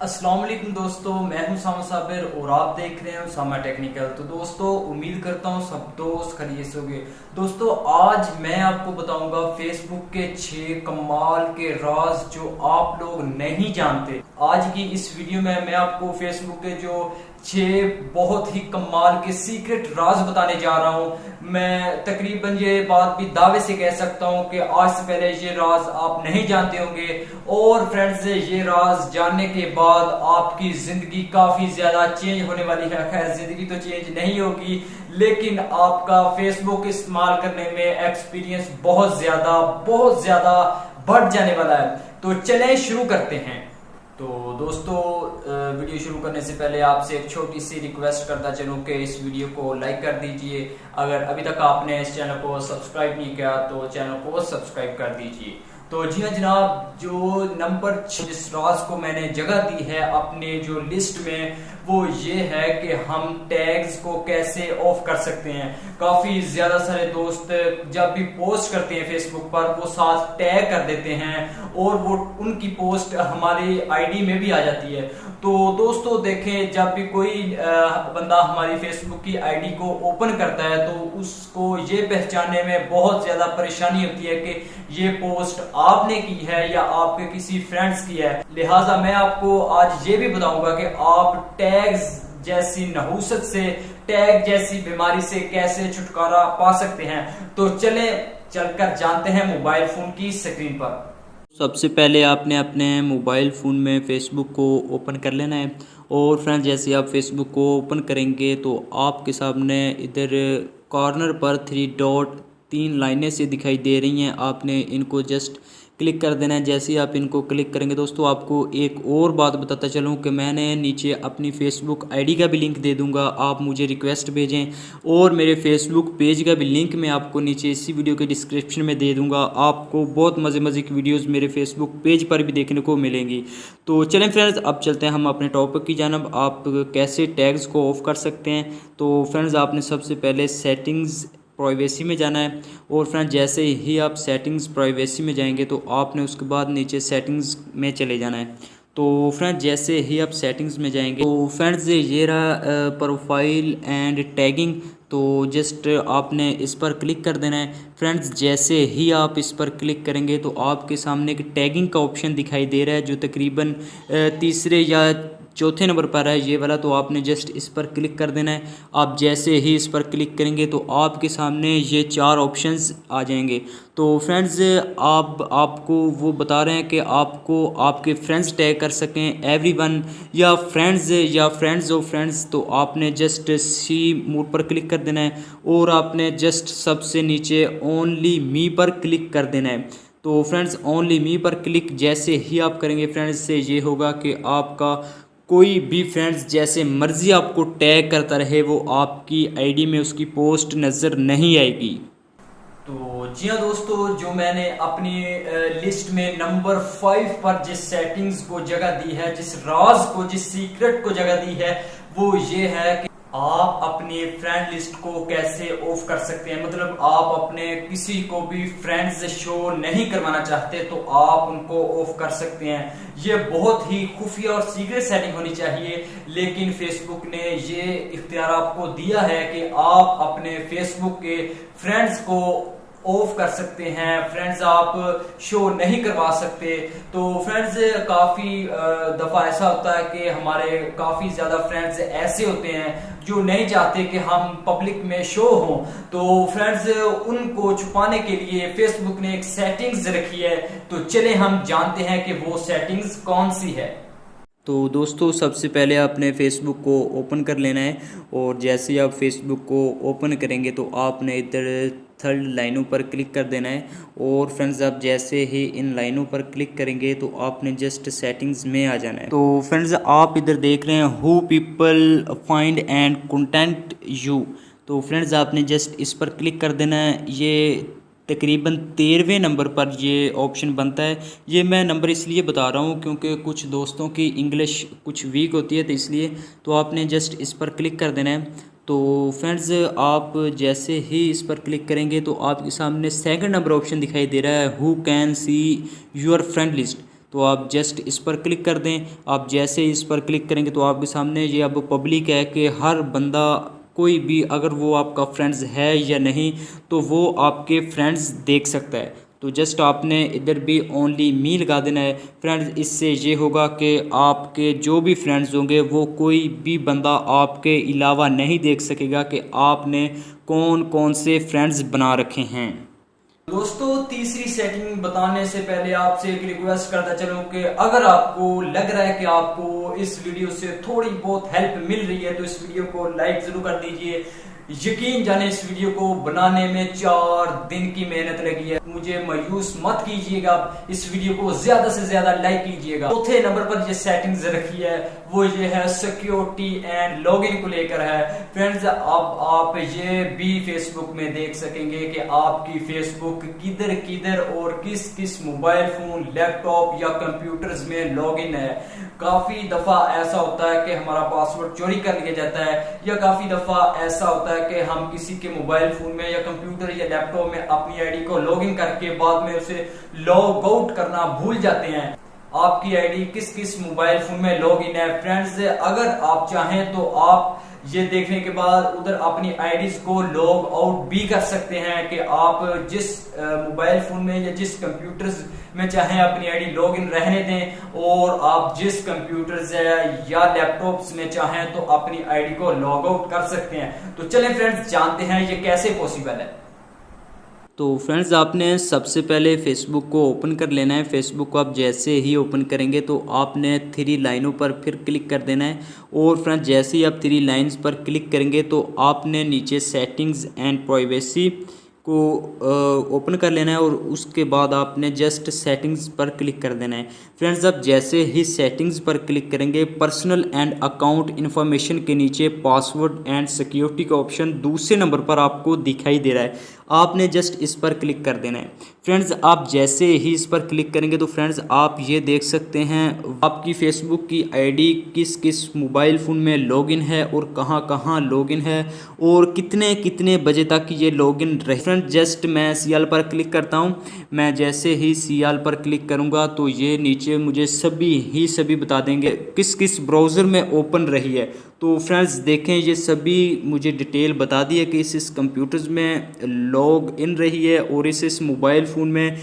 अस्सलाम वालेकुम दोस्तों, मैं हूं सामा साबिर और आप देख रहे हैं सामा टेक्निकल। तो दोस्तों, उम्मीद करता हूं सब दोस्त खैरियत से होंगे। दोस्तों, आज मैं आपको बताऊंगा फेसबुक के 6 कमाल के राज जो आप लोग नहीं जानते। आज की इस वीडियो में मैं आपको फेसबुक के जो 6 बहुत ही कमाल के सीक्रेट राज बताने जा रहा हूं। मैं तकरीबन ये बात भी दावे से कह सकता हूं कि आज से पहले ये राज आप नहीं जानते होंगे, और फ्रेंड्स ये राज जानने के बाद आपकी जिंदगी काफी ज्यादा चेंज होने वाली है। खैर, जिंदगी तो चेंज नहीं होगी, लेकिन आपका फेसबुक इस्तेमाल करने में एक्सपीरियंस बहुत ज्यादा बढ़ जाने वाला है। तो चलें शुरू करते हैं। तो दोस्तों, वीडियो शुरू करने से पहले आपसे एक छोटी सी रिक्वेस्ट करता चलूं कि इस वीडियो को लाइक कर दीजिए। अगर अभी तक आपने इस चैनल को सब्सक्राइब नहीं किया तो चैनल को सब्सक्राइब कर दीजिए। तो जी हाँ जनाब, जो नंबर 6 जिस राज को मैंने जगह दी है अपने जो लिस्ट में, वो ये है कि हम टैग्स को कैसे ऑफ कर सकते हैं। काफी ज्यादा सारे दोस्त जब भी पोस्ट करते हैं फेसबुक पर, वो साथ टैग कर देते हैं और वो उनकी पोस्ट हमारी आईडी में भी आ जाती है। तो दोस्तों देखें, जब भी कोई बंदा हमारी फेसबुक की आईडी को ओपन करता है तो उसको ये पहचानने में बहुत ज्यादा परेशानी होती है कि ये पोस्ट आपने की है या आपके किसी फ्रेंड्स की है। लिहाजा मैं आपको आज ये भी बताऊंगा कि आप टैग्स जैसी नहुसत से, टैग जैसी बीमारी से कैसे छुटकारा पा सकते हैं। तो चलकर जानते हैं मोबाइल फोन की स्क्रीन पर। सबसे पहले आपने अपने मोबाइल फ़ोन में फ़ेसबुक को ओपन कर लेना है। और फ्रेंड्स, जैसे आप फ़ेसबुक को ओपन करेंगे तो आपके सामने इधर कॉर्नर पर 3 डॉट 3 लाइनें से दिखाई दे रही हैं। आपने इनको जस्ट क्लिक कर देना है। जैसे ही आप इनको क्लिक करेंगे दोस्तों, आपको एक और बात बताता चलूँ कि मैंने नीचे अपनी फ़ेसबुक आईडी का भी लिंक दे दूंगा। आप मुझे रिक्वेस्ट भेजें और मेरे फेसबुक पेज का भी लिंक मैं आपको नीचे इसी वीडियो के डिस्क्रिप्शन में दे दूंगा। आपको बहुत मज़े की वीडियोस मेरे फेसबुक पेज पर भी देखने को मिलेंगी। तो चलें फ्रेंड्स, अब चलते हैं हम अपने टॉपिक की जानब। आप कैसे टैग्स को ऑफ़ कर सकते हैं। तो फ्रेंड्स, आपने सबसे पहले सेटिंग्स प्राइवेसी में जाना है। और फ्रेंड, जैसे ही आप सेटिंग्स प्राइवेसी में जाएंगे तो आपने उसके बाद नीचे सेटिंग्स में चले जाना है। तो फ्रेंड, जैसे ही आप सेटिंग्स में जाएंगे तो फ्रेंड्स ये रहा प्रोफाइल एंड टैगिंग। तो जस्ट आपने इस पर क्लिक कर देना है। फ्रेंड्स, जैसे ही आप इस पर क्लिक करेंगे तो आपके सामने एक टैगिंग का ऑप्शन दिखाई दे रहा है, जो तकरीबन तीसरे या चौथे नंबर पर है ये वाला। तो आपने जस्ट इस पर क्लिक कर देना है। आप जैसे ही इस पर क्लिक करेंगे तो आपके सामने ये 4 ऑप्शंस आ जाएंगे। तो फ्रेंड्स, आपको वो बता रहे हैं कि आपको आपके फ्रेंड्स टैग कर सकें, एवरीवन या फ्रेंड्स ऑफ फ्रेंड्स। तो आपने जस्ट सी मोड पर क्लिक कर देना है और आपने जस्ट सबसे नीचे ओनली मी पर क्लिक कर देना है। तो फ्रेंड्स, ओनली मी पर क्लिक जैसे ही आप करेंगे फ्रेंड्स, से ये होगा कि आपका कोई भी फ्रेंड्स जैसे मर्जी आपको टैग करता रहे, वो आपकी आईडी में उसकी पोस्ट नज़र नहीं आएगी। तो जी हाँ दोस्तों, जो मैंने अपनी लिस्ट में नंबर 5 पर जिस सेटिंग्स को जगह दी है, जिस राज को, जिस सीक्रेट को जगह दी है, वो ये है कि आप अपनी फ्रेंड लिस्ट को कैसे ऑफ कर सकते हैं। मतलब आप अपने किसी को भी फ्रेंड्स शो नहीं करवाना चाहते तो आप उनको ऑफ कर सकते हैं। ये बहुत ही खुफिया और सीक्रेट सेटिंग होनी चाहिए, लेकिन फेसबुक ने ये इख्तियार आपको दिया है कि आप अपने फेसबुक के फ्रेंड्स को ऑफ कर सकते हैं। फ्रेंड्स आप शो नहीं करवा सकते। तो फ्रेंड्स, काफी दफा ऐसा होता है कि हमारे काफी ज्यादा फ्रेंड्स ऐसे होते हैं जो नहीं चाहते कि हम पब्लिक में शो हों। तो फ्रेंड्स, उनको छुपाने के लिए फेसबुक ने एक सेटिंग्स रखी है। तो चले हम जानते हैं कि वो सेटिंग्स कौन सी है। तो दोस्तों, सबसे पहले आपने फ़ेसबुक को ओपन कर लेना है। और जैसे ही आप फेसबुक को ओपन करेंगे तो आपने इधर 3rd लाइनों पर क्लिक कर देना है। और फ्रेंड्स, आप जैसे ही इन लाइनों पर क्लिक करेंगे तो आपने जस्ट सेटिंग्स में आ जाना है। तो फ्रेंड्स, आप इधर देख रहे हैं who people find and content you. तो फ्रेंड्स, आपने जस्ट इस पर क्लिक कर देना है। ये तकरीबन 13वें नंबर पर ये ऑप्शन बनता है। ये मैं नंबर इसलिए बता रहा हूँ क्योंकि कुछ दोस्तों की इंग्लिश कुछ वीक होती है, तो इसलिए तो आपने जस्ट इस पर क्लिक कर देना है। तो फ्रेंड्स, आप जैसे ही इस पर क्लिक करेंगे तो आपके सामने 2nd नंबर ऑप्शन दिखाई दे रहा है, who can see your friend list. तो आप जस्ट इस पर क्लिक कर दें। आप जैसे इस पर क्लिक करेंगे तो आपके सामने ये अब पब्लिक है कि हर बंदा, कोई भी अगर वो आपका फ्रेंड्स है या नहीं तो वो आपके फ्रेंड्स देख सकता है। तो जस्ट आपने इधर भी ओनली मी लगा देना है फ्रेंड्स। इससे ये होगा कि आपके जो भी फ्रेंड्स होंगे वो कोई भी बंदा आपके अलावा नहीं देख सकेगा कि आपने कौन कौन से फ्रेंड्स बना रखे हैं। दोस्तों तीसरी सेटिंग बताने से पहले आपसे एक रिक्वेस्ट करता चलूं कि अगर आपको लग रहा है कि आपको इस वीडियो से थोड़ी बहुत हेल्प मिल रही है तो इस वीडियो को लाइक जरूर कर दीजिए। यकीन जाने इस वीडियो को बनाने में 4 दिन की मेहनत लगी है, मुझे मायूस मत कीजिएगा। इस वीडियो को ज्यादा से ज्यादा लाइक कीजिएगा। चौथे नंबर पर ये सेटिंग्स रखी है वो ये है सिक्योरिटी एंड लॉगिन को लेकर है। फ्रेंड्स अब आप ये भी फेसबुक में देख सकेंगे कि आपकी फेसबुक किधर किधर और किस किस मोबाइल फोन, लैपटॉप या कंप्यूटर्स में लॉगिन है। काफी दफा ऐसा होता है कि हमारा पासवर्ड चोरी कर लिया जाता है, या काफी दफा ऐसा होता है कि हम किसी के मोबाइल फोन में या कंप्यूटर या लैपटॉप में अपनी आईडी को लॉगिन करके बाद में उसे लॉग आउट करना भूल जाते हैं। आपकी आईडी किस किस मोबाइल फोन में लॉगिन है फ्रेंड्स, अगर आप चाहें तो आप ये देखने के बाद उधर अपनी आईडीज को लॉग आउट भी कर सकते हैं कि आप जिस मोबाइल फोन में या जिस कंप्यूटर्स में चाहे अपनी आईडी लॉगिन रहने दें, और आप जिस कंप्यूटर्स या लैपटॉप्स में चाहें तो अपनी आईडी को लॉग आउट कर सकते हैं। तो चलें फ्रेंड्स जानते हैं ये कैसे पॉसिबल है। तो फ्रेंड्स आपने सबसे पहले फ़ेसबुक को ओपन कर लेना है। फ़ेसबुक को आप जैसे ही ओपन करेंगे तो आपने 3 लाइनों पर फिर क्लिक कर देना है, और फ्रेंड्स जैसे ही आप 3 लाइंस पर क्लिक करेंगे तो आपने नीचे सेटिंग्स एंड प्राइवेसी को ओपन कर लेना है, और उसके बाद आपने जस्ट सेटिंग्स पर क्लिक कर देना है। फ्रेंड्स अब जैसे ही सेटिंग्स पर क्लिक करेंगे पर्सनल एंड अकाउंट इन्फॉर्मेशन के नीचे पासवर्ड एंड सिक्योरिटी का ऑप्शन दूसरे नंबर पर आपको दिखाई दे रहा है, आपने जस्ट इस पर क्लिक कर देना है। फ्रेंड्स आप जैसे ही इस पर क्लिक करेंगे तो फ्रेंड्स आप ये देख सकते हैं आपकी फ़ेसबुक की आईडी किस किस मोबाइल फ़ोन में लॉगिन है और कहाँ कहाँ लॉगिन है और कितने कितने बजे तक ये लॉगिन रहे। फ्रेंड्स जस्ट मैं सीएल पर क्लिक करता हूँ। मैं जैसे ही सीएल पर क्लिक करूँगा तो ये नीचे मुझे सभी बता देंगे किस किस ब्राउज़र में ओपन रही है। तो फ्रेंड्स देखें ये सभी मुझे डिटेल बता दी है कि इस कंप्यूटर्स में लॉग इन रही है और इस मोबाइल फ़ोन में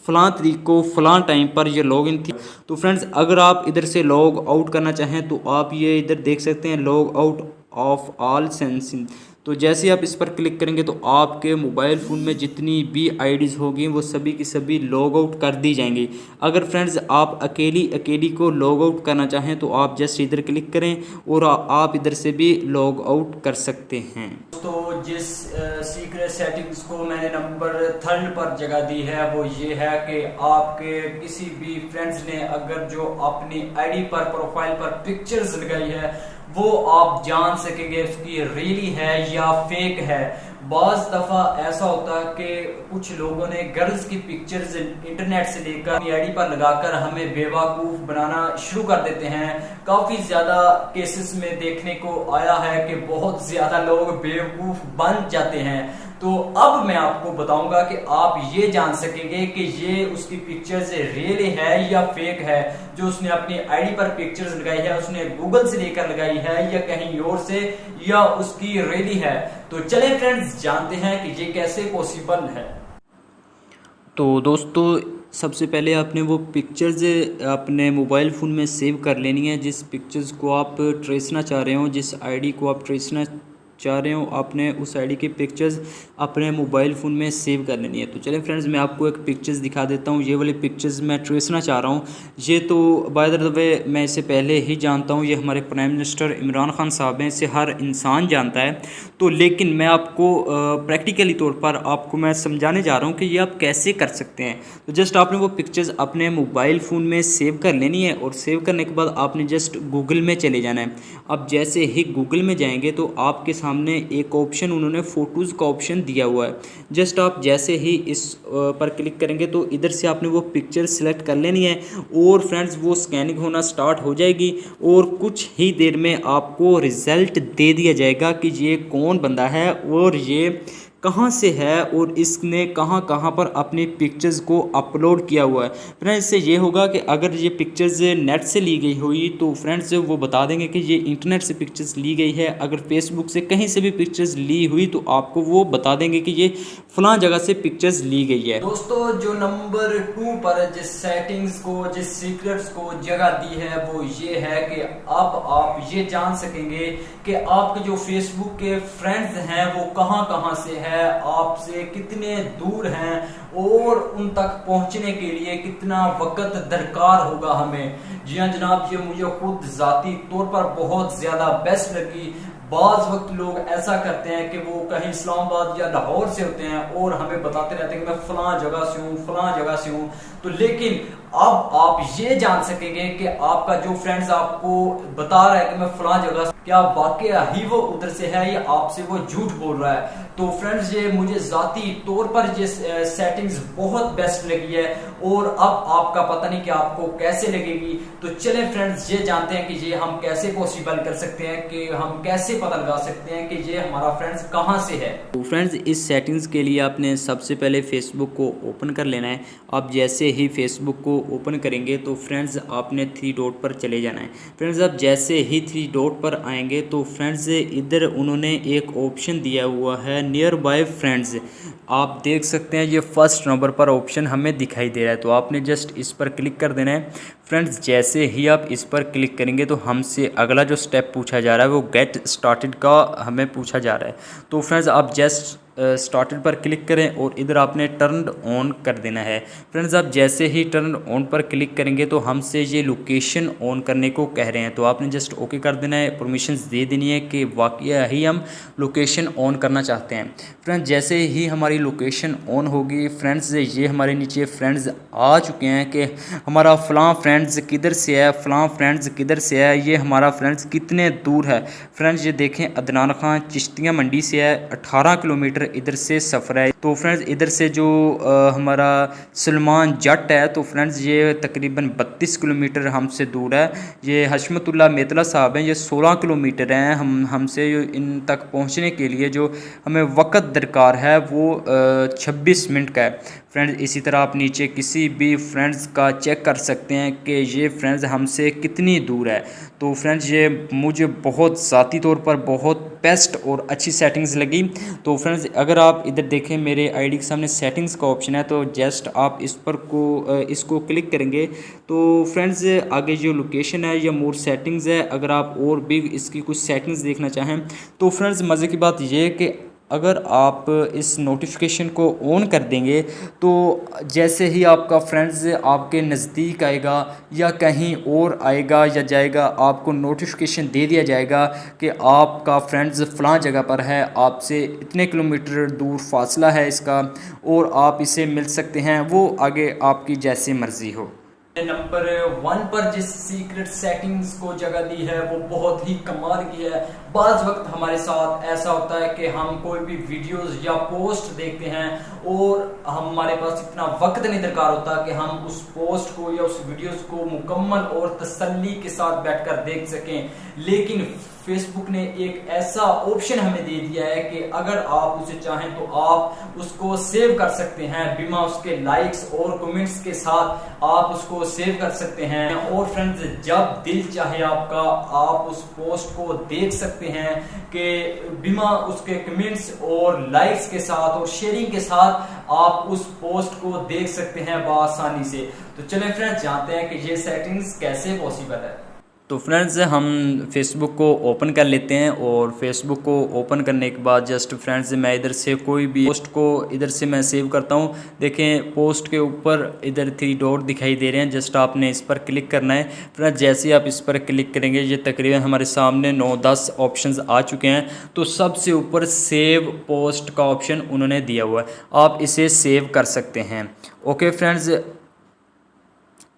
फ़लाँ तरीक को फ़लाँ टाइम पर ये लॉग इन थी। तो फ्रेंड्स अगर आप इधर से लॉग आउट करना चाहें तो आप ये इधर देख सकते हैं log out of all sensing. तो जैसे आप इस पर क्लिक करेंगे तो आपके मोबाइल फ़ोन में जितनी भी आईडीज़ होगी वो सभी की सभी लॉग आउट कर दी जाएंगी। अगर फ्रेंड्स आप अकेली को लॉग आउट करना चाहें तो आप जस्ट इधर क्लिक करें और आप इधर से भी लॉग आउट कर सकते हैं। तो जिस सीक्रेट सेटिंग्स को मैंने नंबर 3 पर जगह दी है वो ये है कि आपके किसी भी फ्रेंड्स ने अगर जो अपनी आईडी पर प्रोफाइल पर पिक्चर्स लगाई है वो आप जान सकेंगे उसकी रियली है या फेक है। बाज दफा ऐसा होता है कि कुछ लोगों ने गर्ल्स की पिक्चर्स इंटरनेट से लेकर अपनी आईडी पर लगाकर हमें बेवकूफ बनाना शुरू कर देते हैं। काफी ज्यादा केसेस में देखने को आया है कि बहुत ज्यादा लोग बेवकूफ बन जाते हैं। तो अब मैं आपको बताऊंगा कि आप ये जान सकेंगे कि ये उसकी पिक्चर्स रियली है या फेक है। जो उसने अपनी आईडी पर पिक्चर्स लगाई है उसने गूगल से लेकर लगाई है या कहीं और से, या उसकी रियली है। तो चलें फ्रेंड्स जानते हैं कि ये कैसे पॉसिबल है। तो दोस्तों सबसे पहले आपने वो पिक्चर्स अपने मोबाइल फ़ोन में सेव कर लेनी है। जिस पिक्चर्स को आप ट्रेसना चाह रहे हो, जिस आईडी को आप ट्रेसना चाह रहे हो, आपने उस आईडी की पिक्चर्स अपने मोबाइल फ़ोन में सेव कर लेनी है। तो चलें फ्रेंड्स मैं आपको एक पिक्चर्स दिखा देता हूँ। ये वाली पिक्चर्स मैं ट्रेसना चाह रहा हूँ। ये तो बाय द वे मैं इसे पहले ही जानता हूँ, ये हमारे प्राइम मिनिस्टर इमरान खान साहब हैं, इसे हर इंसान जानता है। तो लेकिन मैं आपको प्रैक्टिकली तौर पर आपको मैं समझाने जा रहा हूँ कि ये आप कैसे कर सकते हैं। तो जस्ट आपने वो पिक्चर्स अपने मोबाइल फ़ोन में सेव कर लेनी है, और सेव करने के बाद आपने जस्ट गूगल में चले जाना है। अब जैसे ही गूगल में जाएंगे तो आपके सामने एक ऑप्शन उन्होंने फ़ोटोज़ का ऑप्शन दिया हुआ है। जस्ट आप जैसे ही इस पर क्लिक करेंगे तो इधर से आपने वो पिक्चर सिलेक्ट कर लेनी है, और फ्रेंड्स वो स्कैनिंग होना स्टार्ट हो जाएगी और कुछ ही देर में आपको रिज़ल्ट दे दिया जाएगा कि ये कौन बंदा है और ये कहाँ से है और इसने कहाँ कहाँ पर अपनी पिक्चर्स को अपलोड किया हुआ है। फ्रेंड्स इससे ये होगा कि अगर ये पिक्चर्स नेट से ली गई हुई तो फ्रेंड्स वो बता देंगे कि ये इंटरनेट से पिक्चर्स ली गई है। अगर फेसबुक से कहीं से भी पिक्चर्स ली हुई तो आपको वो बता देंगे कि ये फलां जगह से पिक्चर्स ली गई है। दोस्तों जो नंबर 2 पर जिस सेटिंग्स को, जिस सीक्रेट्स को जगह दी है वो ये है कि अब आप ये जान सकेंगे कि आपके जो फेसबुक के फ्रेंड्स हैं वो कहाँ कहाँ से है, आपसे कितने दूर हैं और उन तक पहुंचने के लिए कितना वक्त दरकार होगा हमें। जी हाँ जनाब, ये मुझे खुद जाती तौर पर बहुत ज्यादा बेस्ट लगी। बाज वक्त लोग ऐसा करते हैं कि वो कहीं इस्लामाबाद या लाहौर से होते हैं और हमें बताते रहते हैं कि मैं फलां जगह से हूँ, फलां जगह से हूँ। तो लेकिन अब आप ये जान सकेंगे कि आपका जो फ्रेंड्स आपको बता रहा है कि मैं फलां जगह, क्या वाकया ही वो उधर से है या आपसे वो झूठ बोल रहा है। तो फ्रेंड्स ये मुझे जाती तौर पर ये सेटिंग्स बहुत बेस्ट लगी है और अब आपका पता नहीं कि आपको कैसे लगेगी। तो चलें फ्रेंड्स ये जानते हैं कि ये हम कैसे पॉसिबल कर सकते हैं, कि हम कैसे पता लगा सकते हैं कि ये हमारा फ्रेंड्स कहाँ से है। तो फ्रेंड्स इस सेटिंग्स के लिए आपने सबसे पहले फेसबुक को ओपन कर लेना है। आप जैसे ही फेसबुक को ओपन करेंगे तो फ्रेंड्स आपने 3 डॉट पर चले जाना है। फ्रेंड्स आप जैसे ही 3 डॉट पर आएंगे तो फ्रेंड्स इधर उन्होंने एक ऑप्शन दिया हुआ है नियर बाय फ्रेंड्स। आप देख सकते हैं ये फर्स्ट नंबर पर ऑप्शन हमें दिखाई दे रहा है, तो आपने जस्ट इस पर क्लिक कर देना है। फ्रेंड्स जैसे ही आप इस पर क्लिक करेंगे तो हमसे अगला जो स्टेप पूछा जा रहा है वो गेट स्टार्टेड का हमें पूछा जा रहा है। तो फ्रेंड्स आप जस्ट स्टार्टेड पर क्लिक करें और इधर आपने टर्न ऑन कर देना है। फ्रेंड्स आप जैसे ही टर्न ऑन पर क्लिक करेंगे तो हमसे ये लोकेशन ऑन करने को कह रहे हैं, तो आपने जस्ट ओके कर देना है, परमिशंस दे देनी है कि वाकई ही हम लोकेशन ऑन करना चाहते हैं। फ्रेंड्स जैसे ही हमारी लोकेशन ऑन होगी फ्रेंड्स ये हमारे नीचे फ्रेंड्स आ चुके हैं कि हमारा फ़लाँ फ्रेंड्स किधर से है, फ़लाँ फ्रेंड्स किधर से है, ये हमारा फ्रेंड्स कितने दूर है। फ्रेंड्स ये देखें अदनान खां चिश्तिया मंडी से है, 18 किलोमीटर इधर से सफ़र है। तो फ्रेंड्स इधर से जो हमारा सलमान जट है तो फ्रेंड्स ये तकरीबन 32 किलोमीटर हमसे दूर है। ये हशमतुल्लाह मेतला साहब हैं, ये 16 किलोमीटर हैं हमसे। इन तक पहुंचने के लिए जो हमें वक्त दरकार है वो 26 मिनट का है। फ्रेंड्स इसी तरह आप नीचे किसी भी फ्रेंड्स का चेक कर सकते हैं कि ये फ्रेंड्स हमसे कितनी दूर है। तो फ्रेंड्स ये मुझे बहुत ज़ाती तौर पर बहुत बेस्ट और अच्छी सेटिंग्स लगी। तो फ्रेंड्स अगर आप इधर देखें मेरे आईडी के सामने सेटिंग्स का ऑप्शन है, तो जस्ट आप इस पर इसको क्लिक करेंगे तो फ्रेंड्स आगे जो लोकेशन है या मोर सेटिंग्स है, अगर आप और भी इसकी कुछ सेटिंग्स देखना चाहें तो फ्रेंड्स मज़े की बात यह है कि अगर आप इस नोटिफिकेशन को ऑन कर देंगे तो जैसे ही आपका फ्रेंड्स आपके नज़दीक आएगा या कहीं और आएगा या जाएगा, आपको नोटिफिकेशन दे दिया जाएगा कि आपका फ्रेंड्स फ़लाँ जगह पर है, आपसे इतने किलोमीटर दूर फासला है इसका और आप इसे मिल सकते हैं। वो आगे आपकी जैसी मर्ज़ी हो। नंबर 1 पर जिस सीक्रेट सेटिंग्स को जगह दी है वो बहुत ही कमाल की है। बाज़ वक्त हमारे साथ ऐसा होता है कि हम कोई भी वीडियोस या पोस्ट देखते हैं और हमारे पास इतना वक्त नहीं दरकार होता कि हम उस पोस्ट को या उस वीडियोस को मुकम्मल और तसल्ली के साथ बैठकर देख सकें। लेकिन फेसबुक ने एक ऐसा ऑप्शन हमें दे दिया है कि अगर आप उसे चाहें तो आप उसको सेव कर सकते हैं, बिना उसके लाइक्स और कमेंट्स के साथ आप उसको सेव कर सकते हैं। और फ्रेंड्स जब दिल चाहे आपका आप उस पोस्ट को देख सकते हैं कि बिना उसके कमेंट्स और लाइक्स के साथ और शेयरिंग के साथ आप उस पोस्ट को देख सकते हैं बआसानी से। तो चलें फ्रेंड्स जानते हैं कि ये सेटिंग्स कैसे पॉसिबल है। तो फ्रेंड्स हम फेसबुक को ओपन कर लेते हैं और फेसबुक को ओपन करने के बाद जस्ट फ्रेंड्स मैं इधर से कोई भी पोस्ट को इधर से मैं सेव करता हूं। देखें पोस्ट के ऊपर इधर 3 डॉट दिखाई दे रहे हैं, जस्ट आपने इस पर क्लिक करना है। फ्रेंड्स जैसे ही आप इस पर क्लिक करेंगे ये तकरीबन हमारे सामने 9-10 ऑप्शंस आ चुके हैं। तो सबसे ऊपर सेव पोस्ट का ऑप्शन उन्होंने दिया हुआ है, आप इसे सेव कर सकते हैं। ओके फ्रेंड्स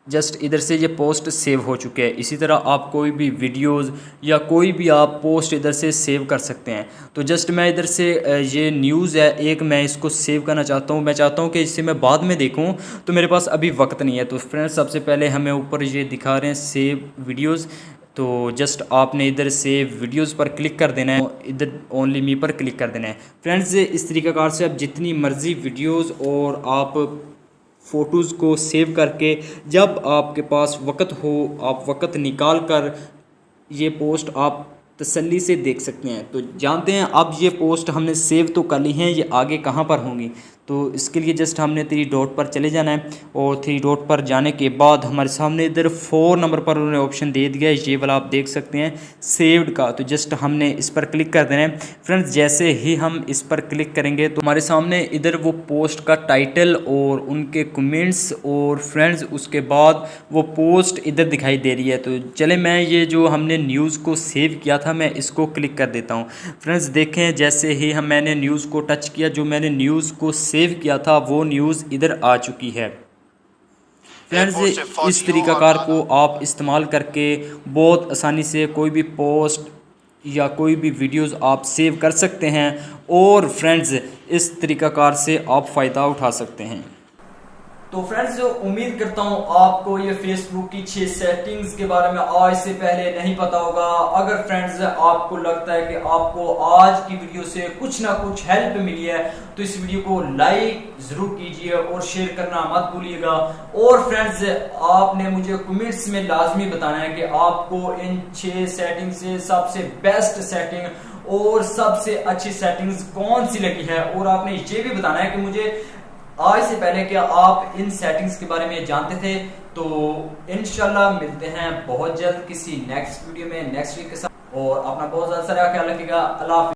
जस्ट इधर से ये पोस्ट सेव हो चुके हैं। इसी तरह आप कोई भी वीडियोस या कोई भी आप पोस्ट इधर से सेव कर सकते हैं। तो जस्ट मैं इधर से ये न्यूज़ है एक, मैं इसको सेव करना चाहता हूँ। मैं चाहता हूँ कि इसे मैं बाद में देखूँ तो मेरे पास अभी वक्त नहीं है। तो फ्रेंड्स सबसे पहले हमें ऊपर ये दिखा रहे हैं सेव वीडियोज़, तो जस्ट आपने इधर सेव वीडियोस पर क्लिक कर देना है, इधर ओनली मी पर क्लिक कर देना है। फ्रेंड्स इस तरीक़ाकार से आप जितनी मर्ज़ी वीडियोस और आप फ़ोटोज़ को सेव करके जब आपके पास वक़्त हो आप वक़्त निकाल कर ये पोस्ट आप तसल्ली से देख सकते हैं। तो जानते हैं अब ये पोस्ट हमने सेव तो कर ली हैं, ये आगे कहाँ पर होंगी। तो इसके लिए जस्ट हमने 3 डॉट पर चले जाना है और 3 डॉट पर जाने के बाद हमारे सामने इधर 4 नंबर पर उन्होंने ऑप्शन दे दिया है, ये वाला आप देख सकते हैं सेव्ड का। तो जस्ट हमने इस पर क्लिक कर देना है। फ्रेंड्स जैसे ही हम इस पर क्लिक करेंगे तो हमारे सामने इधर वो पोस्ट का टाइटल और उनके कमेंट्स और फ्रेंड्स उसके बाद वो पोस्ट इधर दिखाई दे रही है। तो चले मैं ये जो हमने न्यूज़ को सेव किया था मैं इसको क्लिक कर देता हूँ। फ्रेंड्स देखें जैसे ही मैंने न्यूज़ को टच किया, जो मैंने न्यूज़ को सेव किया था वो न्यूज़ इधर आ चुकी है। फ्रेंड्स इस तरीक़ाकार को आप इस्तेमाल करके बहुत आसानी से कोई भी पोस्ट या कोई भी वीडियोस आप सेव कर सकते हैं और फ्रेंड्स इस तरीक़ाकार से आप फ़ायदा उठा सकते हैं। तो फ्रेंड्स उम्मीद करता हूँ आपको ये फेसबुक की 6 सेटिंग्स के बारे में आज से पहले नहीं पता होगा। अगर फ्रेंड्स आपको लगता है कि आपको आज की वीडियो से कुछ ना कुछ हेल्प मिली है तो इस वीडियो को लाइक जरूर कीजिए और शेयर करना मत भूलिएगा। और फ्रेंड्स आपने मुझे कमेंट्स में लाजमी बताना है कि आपको इन 6 सेटिंग से सबसे बेस्ट सेटिंग और सबसे अच्छी सेटिंग्स कौन सी लगी है। और आपने ये भी बताना है कि मुझे आज से पहले क्या आप इन सेटिंग्स के बारे में जानते थे। तो इंशाल्लाह मिलते हैं बहुत जल्द किसी नेक्स्ट वीडियो में नेक्स्ट वीक के साथ और अपना बहुत ज्यादा सारा ख्याल रखिएगा। अल्लाह हाफिज़।